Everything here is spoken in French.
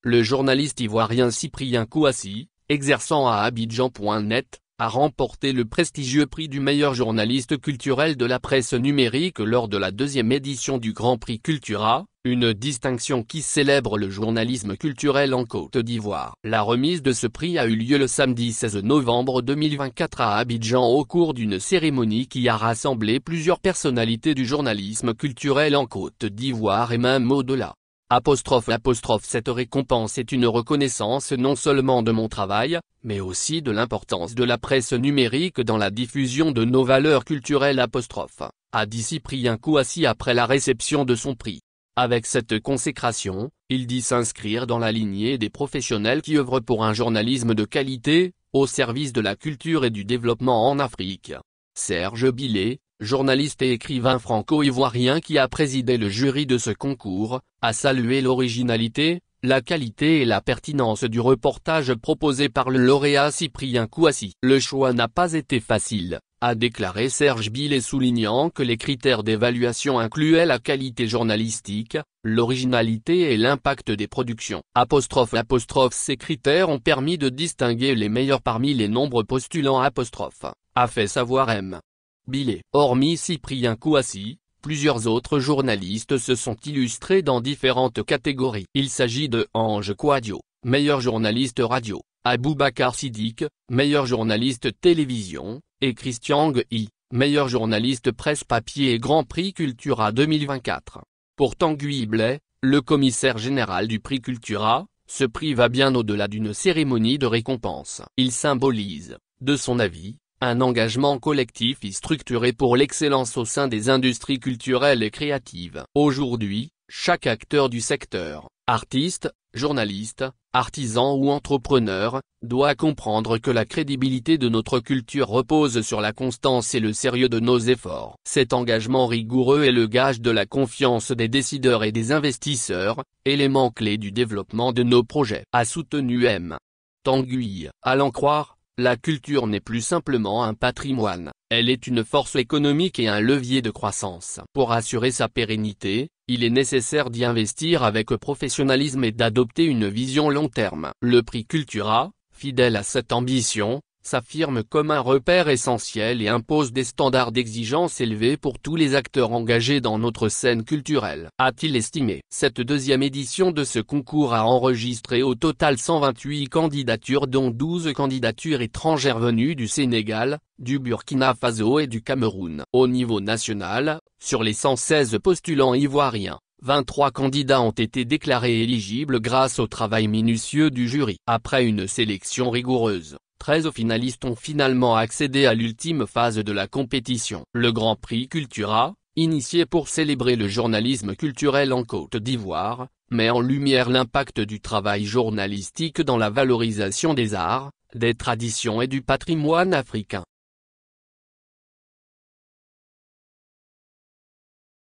Le journaliste ivoirien Cyprien Kouassi, exerçant à Abidjan.net, a remporté le prestigieux prix du meilleur journaliste culturel de la presse numérique lors de la deuxième édition du Grand Prix Cultura, une distinction qui célèbre le journalisme culturel en Côte d'Ivoire. La remise de ce prix a eu lieu le samedi 16 novembre 2024 à Abidjan au cours d'une cérémonie qui a rassemblé plusieurs personnalités du journalisme culturel en Côte d'Ivoire et même au-delà. Cette récompense est une reconnaissance non seulement de mon travail, mais aussi de l'importance de la presse numérique dans la diffusion de nos valeurs culturelles a dit Cyprien Kouassi après la réception de son prix. Avec cette consécration, il dit s'inscrire dans la lignée des professionnels qui œuvrent pour un journalisme de qualité, au service de la culture et du développement en Afrique. Serge Billet, journaliste et écrivain franco-ivoirien qui a présidé le jury de ce concours, a salué l'originalité, la qualité et la pertinence du reportage proposé par le lauréat Cyprien Kouassi. Le choix n'a pas été facile, a déclaré Serge Billet soulignant que les critères d'évaluation incluaient la qualité journalistique, l'originalité et l'impact des productions. Ces critères ont permis de distinguer les meilleurs parmi les nombreux postulants a fait savoir M. Billet. Hormis Cyprien Kouassi, plusieurs autres journalistes se sont illustrés dans différentes catégories. Il s'agit de Ange Kouadio, meilleur journaliste radio, Aboubacar Siddiq, meilleur journaliste télévision, et Christian Guy, meilleur journaliste presse papier et Grand Prix Cultura 2024. Pour Tanguy Blais, le commissaire général du prix Cultura, ce prix va bien au-delà d'une cérémonie de récompense. Il symbolise, de son avis, un engagement collectif et structuré pour l'excellence au sein des industries culturelles et créatives. Aujourd'hui, chaque acteur du secteur, artiste, journaliste, artisan ou entrepreneur, doit comprendre que la crédibilité de notre culture repose sur la constance et le sérieux de nos efforts. Cet engagement rigoureux est le gage de la confiance des décideurs et des investisseurs, élément clé du développement de nos projets, a soutenu M. Tanguy. À l'en croire, la culture n'est plus simplement un patrimoine, elle est une force économique et un levier de croissance. Pour assurer sa pérennité, il est nécessaire d'y investir avec professionnalisme et d'adopter une vision long terme. Le prix Cultura, fidèle à cette ambition, s'affirme comme un repère essentiel et impose des standards d'exigence élevés pour tous les acteurs engagés dans notre scène culturelle, a-t-il estimé. Cette deuxième édition de ce concours a enregistré au total 128 candidatures dont 12 candidatures étrangères venues du Sénégal, du Burkina Faso et du Cameroun. Au niveau national, sur les 116 postulants ivoiriens, 23 candidats ont été déclarés éligibles grâce au travail minutieux du jury. Après une sélection rigoureuse, 13 finalistes ont finalement accédé à l'ultime phase de la compétition. Le Grand Prix Cultura, initié pour célébrer le journalisme culturel en Côte d'Ivoire, met en lumière l'impact du travail journalistique dans la valorisation des arts, des traditions et du patrimoine africain.